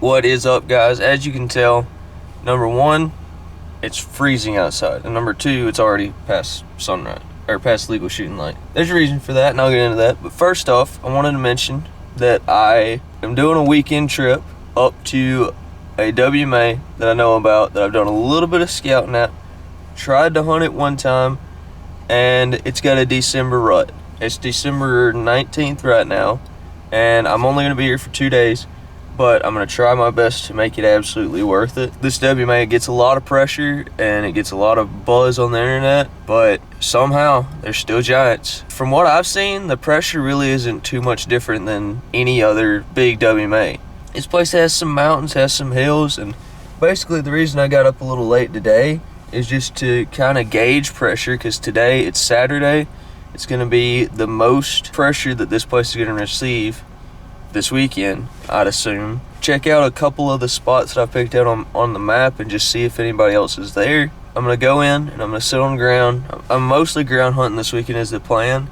What is up, guys? As you can tell, number one, it's freezing outside, and number two, it's already past sunrise, or past legal shooting light. There's a reason for that, and I'll get into that. But first off, I wanted to mention that I am doing a weekend trip up to a WMA that I know about, that I've done a little bit of scouting at. Tried to hunt it one time, and it's got a December rut. It's December 19th right now, and I'm only going to be here for 2 days. But I'm going to try my best to make it absolutely worth it. This WMA gets a lot of pressure and it gets a lot of buzz on the internet, but somehow there's still giants. From what I've seen, the pressure really isn't too much different than any other big WMA. This place has some mountains, has some hills, and basically the reason I got up a little late today is just to kind of gauge pressure, because today it's Saturday. It's going to be the most pressure that this place is going to receive this weekend, I'd assume. Check out a couple of the spots that I've picked out on the map and just see if anybody else is there. I'm gonna go in and I'm gonna sit on the ground. I'm mostly ground hunting this weekend is the plan,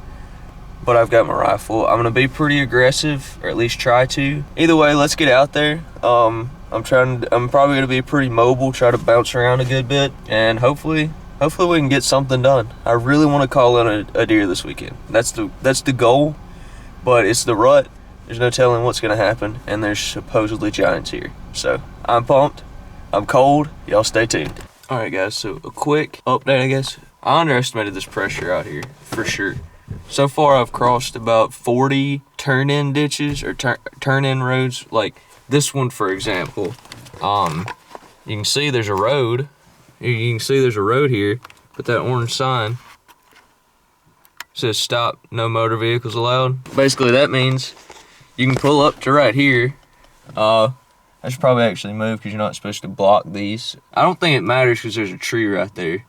but I've got my rifle. I'm gonna be pretty aggressive, or at least try to. Either way, let's get out there. I'm probably gonna be pretty mobile, try to bounce around a good bit, and hopefully we can get something done. I really want to call in a deer this weekend. That's the goal, but it's the rut. There's no telling what's going to happen, and there's supposedly giants here. So, I'm pumped. I'm cold. Y'all stay tuned. Alright guys, so a quick update, I guess. I underestimated this pressure out here, for sure. So far, I've crossed about 40 turn-in ditches, or turn-in roads. Like this one, for example. You can see there's a road. You can see there's a road here, but that orange sign says stop, no motor vehicles allowed. Basically, that means you can pull up to right here. I should probably actually move because you're not supposed to block these. I don't think it matters because there's a tree right there.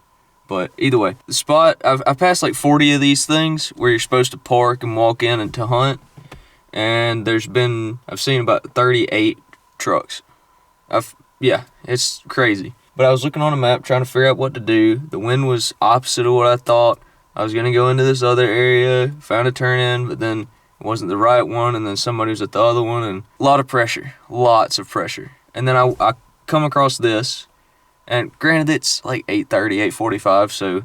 But either way, the spot, I've passed like 40 of these things where you're supposed to park and walk in and to hunt. And I've seen about 38 trucks. Yeah, it's crazy. But I was looking on a map trying to figure out what to do. The wind was opposite of what I thought. I was going to go into this other area, found a turn in, but then it wasn't the right one, and then somebody was at the other one, and a lot of pressure, lots of pressure. And then I come across this, and granted it's like 8:30, 8:45, so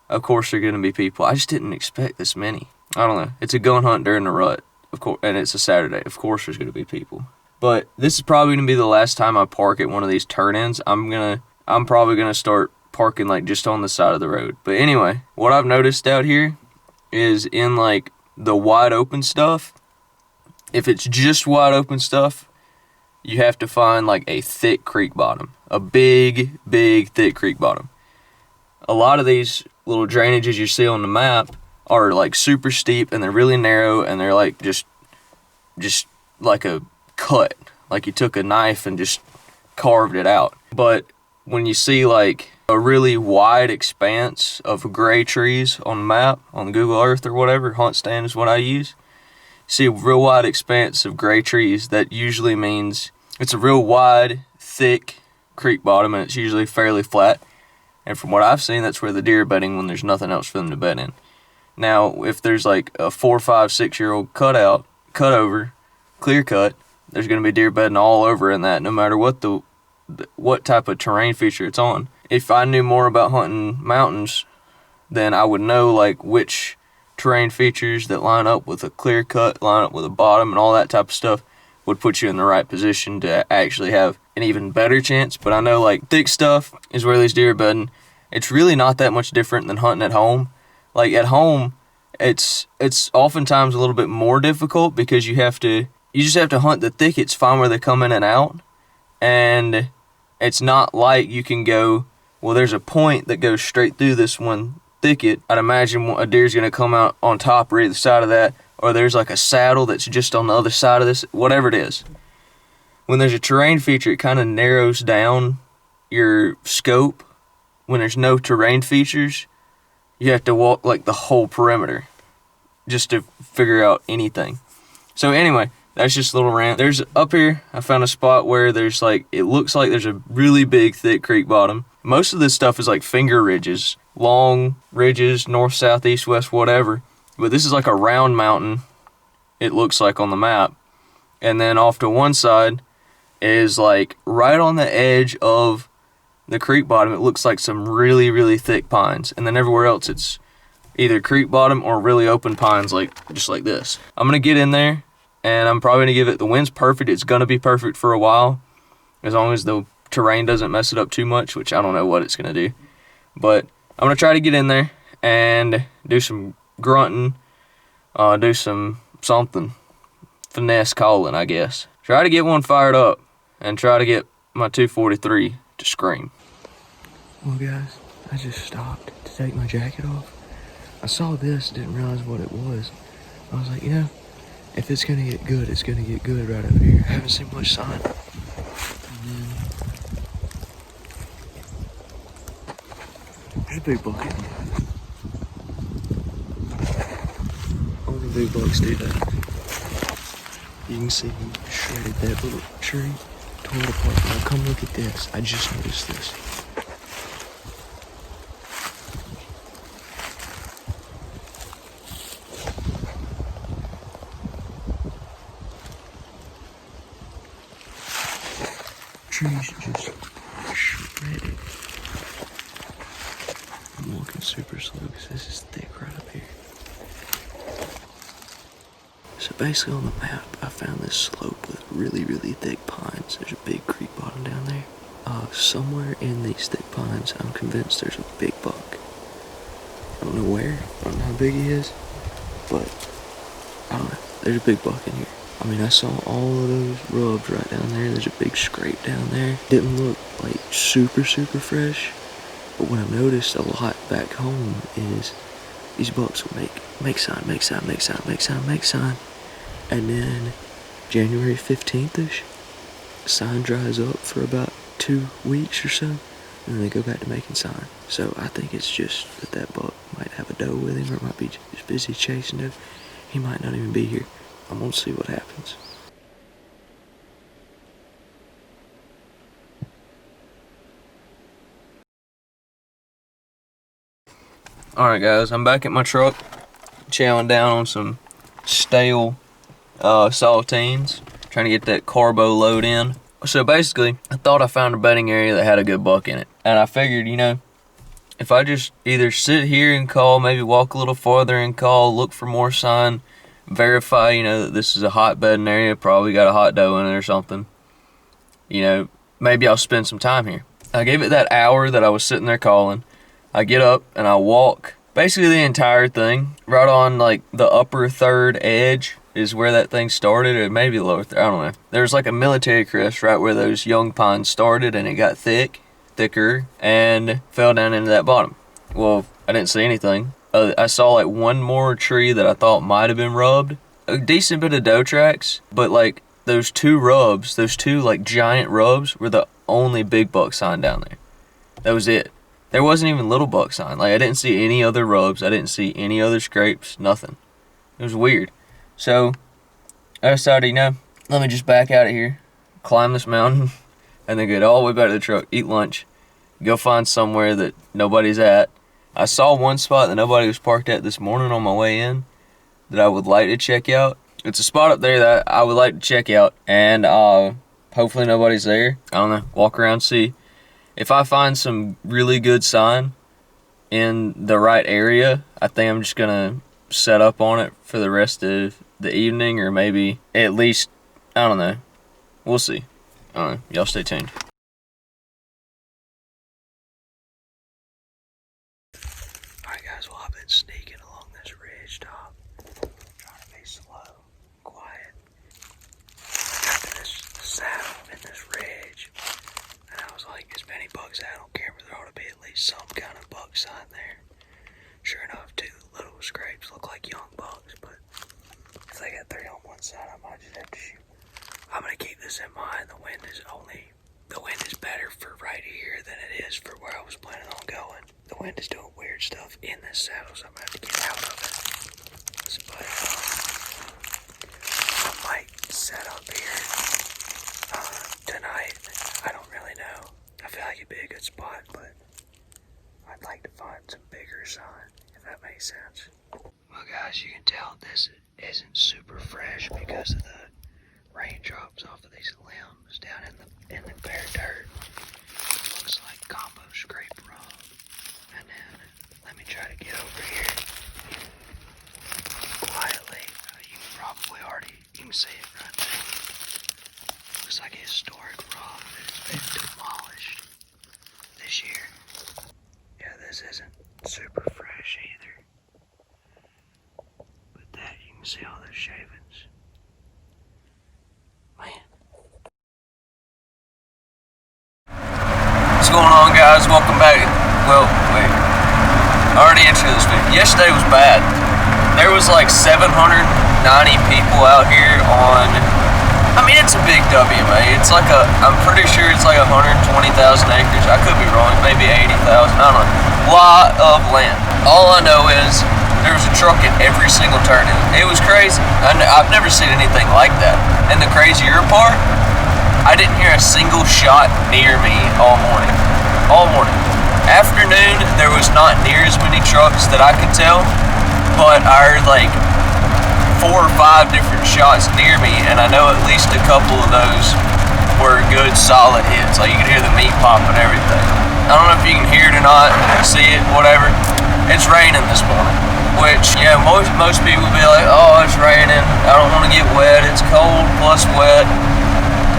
of course there are going to be people. I just didn't expect this many. I don't know. It's a gun hunt during the rut, of course, and it's a Saturday. Of course there's going to be people. But this is probably going to be the last time I park at one of these turn-ins. I'm probably going to start parking like just on the side of the road. But anyway, what I've noticed out here is in like the wide open stuff, if it's just wide open stuff, you have to find like a thick creek bottom, a big thick creek bottom. A lot of these little drainages you see on the map are like super steep, and they're really narrow, and they're like just like a cut, like you took a knife and just carved it out. But when you see like a really wide expanse of gray trees on the map, on Google Earth or whatever, Hunt Stand is what I use. See a real wide expanse of gray trees, that usually means it's a real wide, thick creek bottom, and it's usually fairly flat. And from what I've seen, that's where the deer are bedding when there's nothing else for them to bed in. Now, if there's like a 4, 5, 6-year-old cut over, clear cut, there's going to be deer bedding all over in that, no matter what type of terrain feature it's on. If I knew more about hunting mountains, then I would know like which terrain features that line up with a clear cut, line up with a bottom, and all that type of stuff would put you in the right position to actually have an even better chance. But I know like thick stuff is where these deer are bedding. It's really not that much different than hunting at home. Like at home, it's oftentimes a little bit more difficult because you just have to hunt the thickets, find where they come in and out, and it's not like you can go, well, there's a point that goes straight through this one thicket. I'd imagine a deer's going to come out on top or either side of that, or there's like a saddle that's just on the other side of this, whatever it is. When there's a terrain feature, it kind of narrows down your scope. When there's no terrain features, you have to walk like the whole perimeter just to figure out anything. So anyway, that's just a little rant. There's up here, I found a spot where there's like, it looks like there's a really big, thick creek bottom. Most of this stuff is like finger ridges, long ridges, north, south, east, west, whatever. But this is like a round mountain, it looks like on the map. And then off to one side, is like right on the edge of the creek bottom. It looks like some really, really thick pines. And then everywhere else it's either creek bottom or really open pines, like just like this. I'm gonna get in there and I'm probably gonna give it, the wind's perfect. It's gonna be perfect for a while, as long as the terrain doesn't mess it up too much, which I don't know what it's gonna do. But I'm gonna try to get in there and do some grunting, do something finesse calling, I guess. Try to get one fired up and try to get my 243 to scream. Well guys, I just stopped to take my jacket off. I saw this, didn't realize what it was. I was like, you know, if it's gonna get good, it's gonna get good right over here. I haven't seen much sign. And then there's a big buck in here. Only big bucks do that. You can see he shredded that little tree, tore it apart. Now come look at this. I just noticed this. Trees just shredded. I'm walking super slow because this is thick right up here. So basically on the map, I found this slope with really, really thick pines. There's a big creek bottom down there. Somewhere in these thick pines, I'm convinced there's a big buck. I don't know where, I don't know how big he is, but I don't know. There's a big buck in here. I mean, I saw all of those rubs right down there. There's a big scrape down there. Didn't look like super, super fresh, but what I've noticed a lot back home is these bucks will make sign, and then January 15th-ish, sign dries up for about 2 weeks or so, and then they go back to making sign. So I think it's just that buck might have a doe with him, or might be just busy chasing it. He might not even be here. I'm gonna see what happens. Alright guys, I'm back at my truck, chowing down on some stale saltines, trying to get that carbo load in. So basically, I thought I found a bedding area that had a good buck in it. And I figured, you know, if I just either sit here and call, maybe walk a little farther and call, look for more sign, verify, you know, that this is a hot bedding area, probably got a hot doe in it or something, you know, maybe I'll spend some time here. I gave it that hour that I was sitting there calling. I get up and I walk basically the entire thing. Right on like the upper third edge is where that thing started, or maybe the lower third, I don't know. There's like a military crest right where those young pines started, and it got thicker, and fell down into that bottom. Well, I didn't see anything. I saw like one more tree that I thought might have been rubbed. A decent bit of doe tracks, but like those two rubs, those two like giant rubs were the only big buck sign down there. That was it. There wasn't even little buck sign. Like I didn't see any other rubs. I didn't see any other scrapes, nothing. It was weird. So I decided, you know, let me just back out of here, climb this mountain, and then get all the way back to the truck, eat lunch, go find somewhere that nobody's at. I saw one spot that nobody was parked at this morning on my way in that I would like to check out. It's a spot up there that I would like to check out, and hopefully nobody's there. I don't know, walk around, see. If I find some really good sign in the right area, I think I'm just gonna set up on it for the rest of the evening, or maybe at least, I don't know. We'll see. I don't know. Y'all stay tuned. Alright guys, well I've been sneaking along this ridge top, trying to be slow, quiet. I got to this saddle in this ridge, and I was like, as many bucks I don't care, but there ought to be at least some kind of buck sign there. Sure enough, two little scrapes look like young bucks, but if they got three on one side, I might just have to shoot. I'm gonna keep this in mind. The wind is better for right here than it is for where I was planning on going. The wind is doing weird stuff in this saddle, so I'm gonna have to get out of it. But I might set up here tonight. I don't really know. I feel like it'd be a good spot, but I'd like to find some bigger sign, if that makes sense. Well guys, you can tell this isn't super fresh because of the raindrops off of these limbs down in the bare dirt. Looks like combo scrape rock. And then let me try to get over here quietly. You can see it right there. Looks like a historic rock that has been demolished this year. Yeah, this isn't super fresh either. But that, you can see all those shavings. Man. What's going on, guys? Welcome back. Well, wait. I already answered this video. Yesterday was bad. There was like 790 people out here on, I mean, it's a big WMA. It's like I'm pretty sure it's like 120,000 acres. I could be wrong, maybe 80,000, I don't know. Lot of land. All I know is there was a truck at every single turn. It was crazy. I've never seen anything like that. And the crazier part, I didn't hear a single shot near me all morning. All morning. Afternoon, there was not near as many trucks that I could tell, but I heard like 4 or 5 different shots near me, and I know at least a couple of those were good solid hits. Like you could hear the meat pop and everything. I don't know if you can hear it or not, see it, whatever. It's raining this morning, which, yeah, most people will be like, oh, it's raining, I don't want to get wet, it's cold plus wet,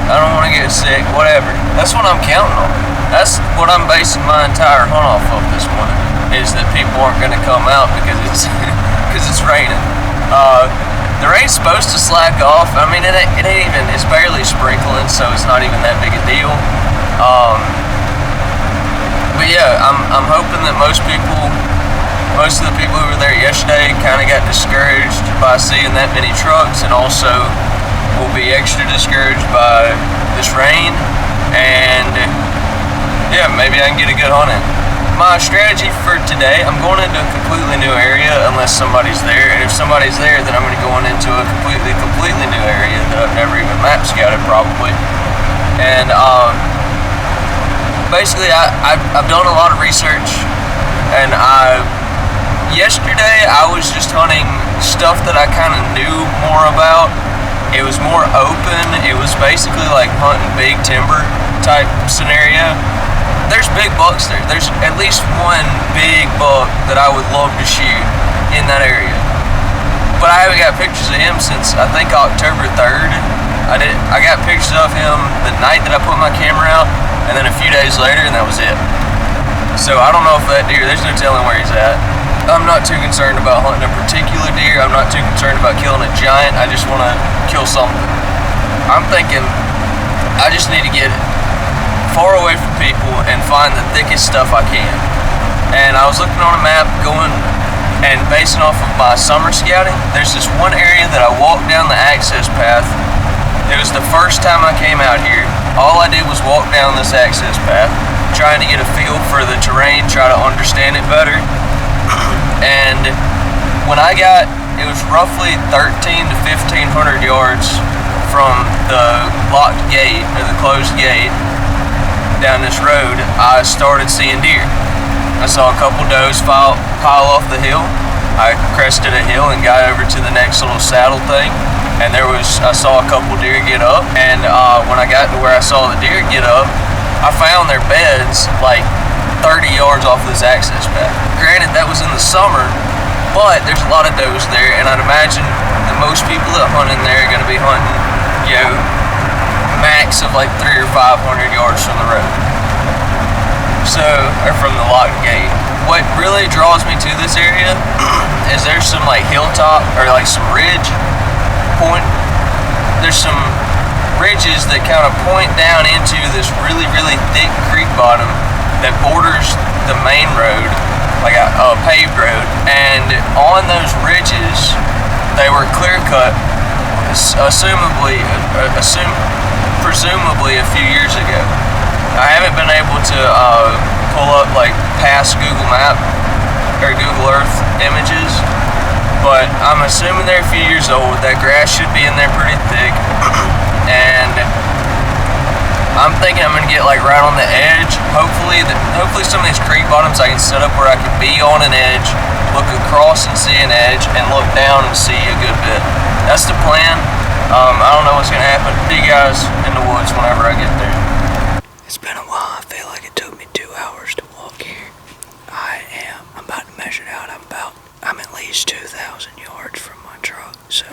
I don't want to get sick, whatever. That's what I'm counting on. That's what I'm basing my entire hunt off of this morning, is that people aren't going to come out because it's raining. The rain's supposed to slack off. I mean, it ain't even, it's barely sprinkling, so it's not even that big a deal. But yeah, I'm hoping that most of the people who were there yesterday kind of got discouraged by seeing that many trucks, and also will be extra discouraged by this rain, and yeah, maybe I can get a good hunt in. My strategy for today, I'm going into a completely new area unless somebody's there, and if somebody's there, then I'm going to go into a completely new area that I've never even map scouted probably. And basically I've done a lot of research, and yesterday I was just hunting stuff that I kind of knew more about. It was more open. It was basically like hunting big timber type scenario. There's big bucks there. There's at least one big buck that I would love to shoot in that area. But I haven't got pictures of him since I think October 3rd. I got pictures of him the night that I put my camera out, and then a few days later, and that was it. So I don't know if that deer, there's no telling where he's at. I'm not too concerned about hunting a particular deer. I'm not too concerned about killing a giant. I just want to kill something. I'm thinking I just need to get far away from people and find the thickest stuff I can. And I was looking on a map, going and basing off of my summer scouting, there's this one area that I walked down the access path. It was the first time I came out here. All I did was walk down this access path, trying to get a feel for the terrain, try to understand it better. And when I got, it was roughly 13 to 1,500 yards from the locked gate, or the closed gate, down this road, I started seeing deer. I saw a couple does pile off the hill. I crested a hill and got over to the next little saddle thing, and I saw a couple deer get up, and when I got to where I saw the deer get up, I found their beds like 30 yards off this access path. Granted, that was in the summer, but there's a lot of does there, and I'd imagine that most people that hunt in there are going to be hunting, you know, max of like 300 or 500 yards from the road. So, or from the locked gate. What really draws me to this area is there's some like hilltop, or like some ridge point. There's some ridges that kind of point down into this really, really thick creek bottom that borders the main road, like a paved road. And on those ridges, they were clear cut, presumably a few years ago. I haven't been able to pull up like past Google Map or Google Earth images, but I'm assuming they're a few years old. That grass should be in there pretty thick, and I'm thinking I'm gonna get like right on the edge. Hopefully some of these creek bottoms I can set up where I can be on an edge, look across and see an edge, and look down and see a good bit. That's the plan. I don't know what's gonna happen to you guys in the woods whenever I get there. It's been a while. I feel like it took me 2 hours to walk here. I'm about to measure it out. I'm at least 2,000 yards from my truck, so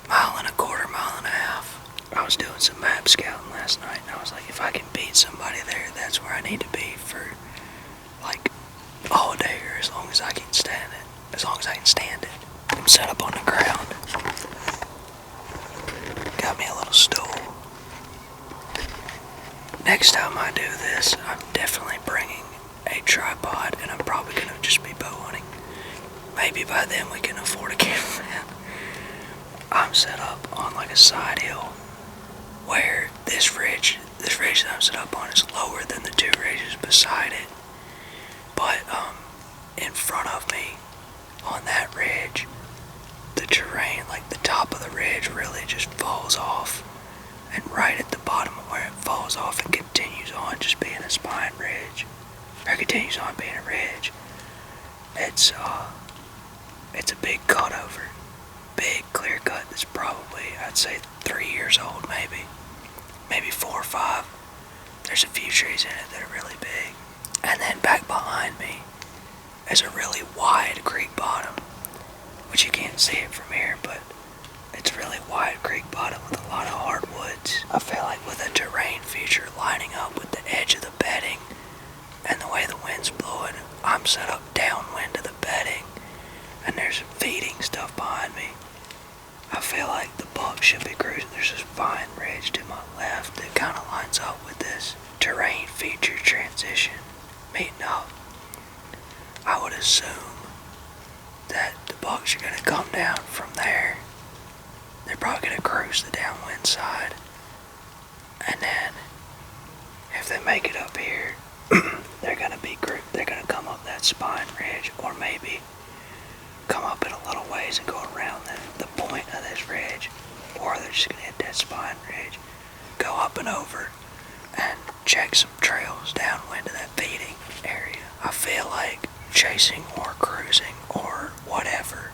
mile and a quarter, mile and a half. I was doing some map scouting last night, and I was like, if I can beat somebody there, that's where I need to be for like all day, or as long as I can stand it. As long as I can stand it. I'm set up on the ground. Got me a little stool. Next time I do this, I'm definitely bringing a tripod, and I'm probably gonna just be bow hunting. Maybe by then we can afford a cameraman. I'm set up on like a side hill where this ridge that I'm set up on is lower than the 2 ridges beside it. But in front of me on that ridge, the terrain, like the top of the ridge, really just falls off. And right at the bottom of where it falls off, it continues on just being a spine ridge. Or it continues on being a ridge. It's a big cutover. Big clear cut that's probably, I'd say, 3 years old maybe. Maybe 4 or 5. There's a few trees in it that are really big. And then back behind me is a really wide creek bottom, which you can't see it from here, but it's really wide creek bottom with a lot of hardwoods. I feel like with a terrain feature lining up with the edge of the bedding and the way the wind's blowing, I'm set up downwind of the bedding, and there's feeding stuff behind me. I feel like the buck should be cruising. There's this fine ridge to my left that kind of lines up with this terrain feature transition meeting up. I would assume that the bucks are going to come down from there. They're probably going to cruise the downwind side. And then, if they make it up here, they're going to come up that spine ridge, or maybe come up in a little ways and go around the point of this ridge, or they're just going to hit that spine ridge, go up and over, and check some trails downwind of that feeding area. I feel like chasing or cruising or whatever,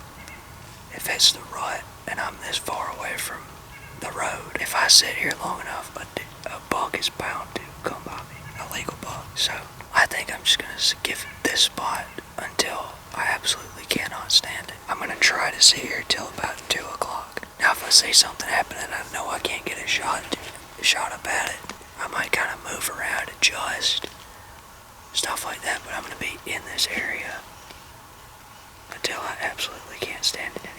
if it's the rut and I'm this far away from the road, if I sit here long enough, a buck is bound to come by me, a legal buck. So I think I'm just going to give this spot until I absolutely cannot stand it. I'm going to try to sit here till about 2 o'clock. Now if I see something happen and I know I can't get a shot up at it, I might kind of move around, adjust, stuff like that, but I'm going to be in this area until I absolutely can't stand it anymore.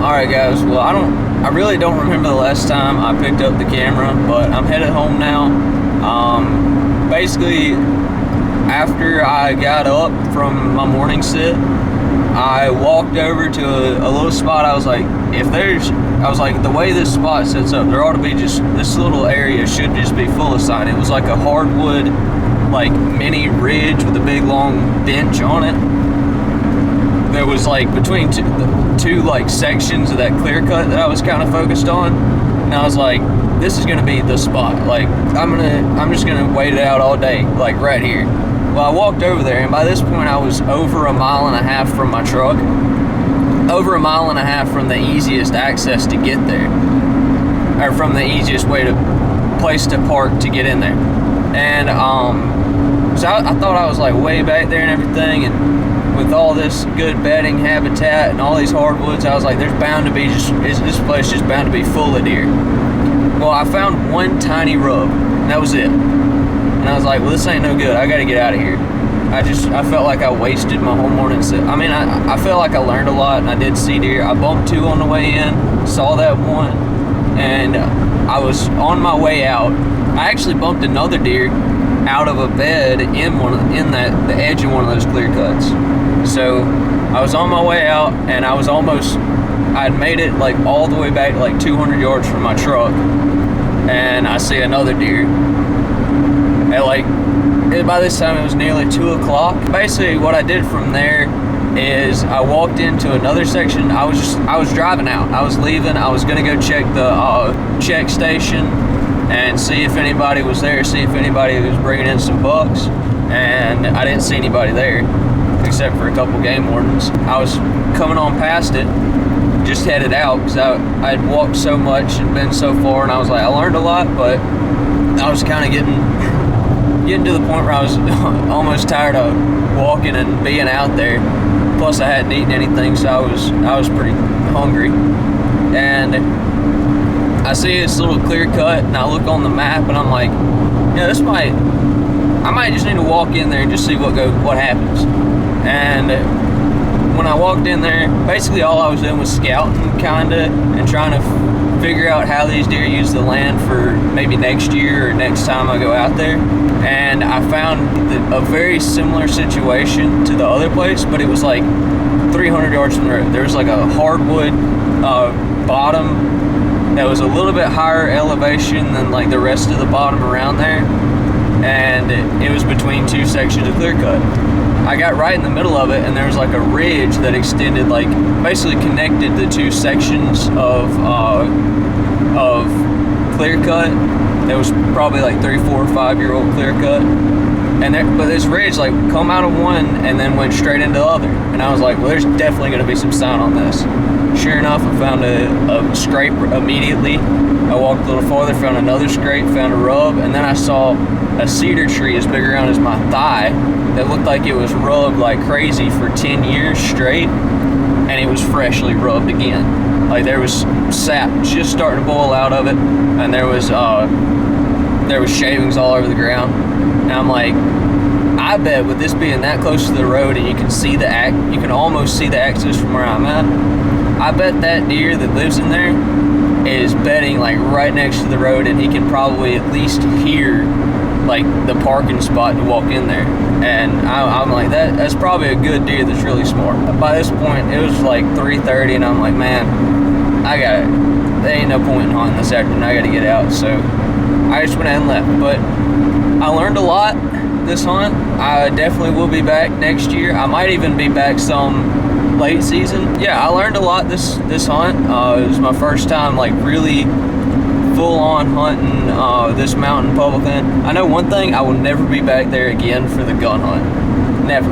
Alright guys, well I really don't remember the last time I picked up the camera, but I'm headed home now. Basically, after I got up from my morning sit, I walked over to a little spot. I was like, the way this spot sets up, there ought to be this little area should just be full of sign. It was like a hardwood, like mini ridge with a big long bench on it. There was like between two like sections of that clear cut that I was kind of focused on, and I was like, this is gonna be the spot. Like I'm just gonna wait it out all day, like right here. Well, I walked over there, and by this point I was over 1.5 miles from my truck, over 1.5 miles from the easiest access to get there, or from the easiest way to place to park to get in there. And so I thought I was like way back there and everything, and with all this good bedding habitat and all these hardwoods, I was like, there's bound to be this place just bound to be full of deer. Well, I found one tiny rub, and that was it. And I was like, well, this ain't no good. I got to get out of here. I felt like I wasted my whole morning. I mean, I felt like I learned a lot, and I did see deer. I bumped 2 on the way in, saw that one, and I was on my way out. I actually bumped another deer out of a bed in the edge of one of those clear cuts. So I was on my way out, and I'd made it like all the way back, like 200 yards from my truck, and I see another deer. And by this time it was nearly 2 o'clock. Basically what I did from there is I walked into another section. I was driving out. I was leaving. I was gonna go check the check station and see if anybody was there, see if anybody was bringing in some bucks, and I didn't see anybody there except for a couple game wardens. I was coming on past it, just headed out, because I had walked so much and been so far, and I was like, I learned a lot, but I was kind of getting to the point where I was almost tired of walking and being out there. Plus I hadn't eaten anything, so I was pretty hungry. And I see this little clear cut, and I look on the map, and I'm like, yeah, I might just need to walk in there and just see what happens. And when I walked in there, basically all I was doing was scouting kinda and trying to figure out how these deer use the land for maybe next year or next time I go out there. And I found a very similar situation to the other place, but it was like 300 yards from the road. There was like a hardwood bottom that was a little bit higher elevation than like the rest of the bottom around there, and it was between 2 sections of clear cut. I got right in the middle of it, and there was like a ridge that extended, like basically connected the 2 sections of clear cut. That was probably like 3, 4, 5 year old clear cut, but this ridge like come out of one and then went straight into the other, and I was like, well, there's definitely going to be some sign on this. Sure enough, I found a scrape immediately. I walked a little farther, found another scrape, found a rub, and then I saw a cedar tree as big around as my thigh that looked like it was rubbed like crazy for 10 years straight, and it was freshly rubbed again. Like there was sap just starting to boil out of it, and there was shavings all over the ground. And I'm like, I bet with this being that close to the road, and you can almost see the axis from where I'm at, I bet that deer that lives in there is bedding like right next to the road, and he can probably at least hear like the parking spot to walk in there. And I'm like, that's probably a good deer that's really smart. By this point, it was like 3:30, and I'm like, man, there ain't no point in hunting this afternoon. I gotta get out. So I just went out and left. But I learned a lot this hunt. I definitely will be back next year. I might even be back some late season. Yeah, I learned a lot this hunt. It was my first time like really full-on hunting this mountain public land. I know one thing, I will never be back there again for the gun hunt. Never.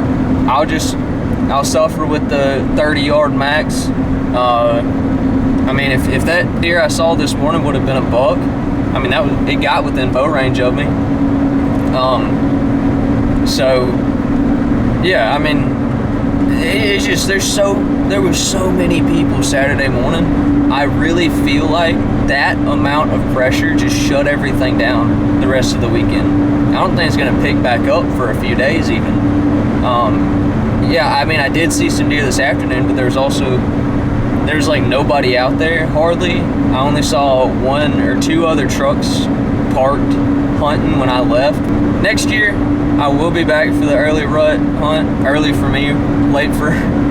I'll suffer with the 30-yard max. I mean, if that deer I saw this morning would have been a buck, I mean, it got within bow range of me. So yeah, I mean, it's just there were so many people Saturday morning. I really feel like that amount of pressure just shut everything down the rest of the weekend. I don't think it's going to pick back up for a few days even. Yeah, I mean, I did see some deer this afternoon, but there's like nobody out there hardly. I only saw 1 or 2 other trucks parked hunting when I left. Next year I will be back for the early rut hunt. Early for me,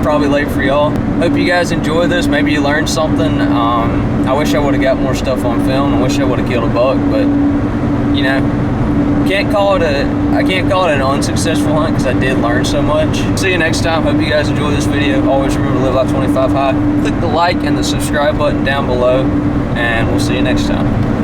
probably late for y'all. Hope you guys enjoy this. Maybe you learned something. I wish I would have got more stuff on film. I wish I would have killed a buck, but you know, I can't call it an unsuccessful hunt because I did learn so much. See you next time. Hope you guys enjoy this video. Always remember to live life 25 high. Click the like and the subscribe button down below, and we'll see you next time.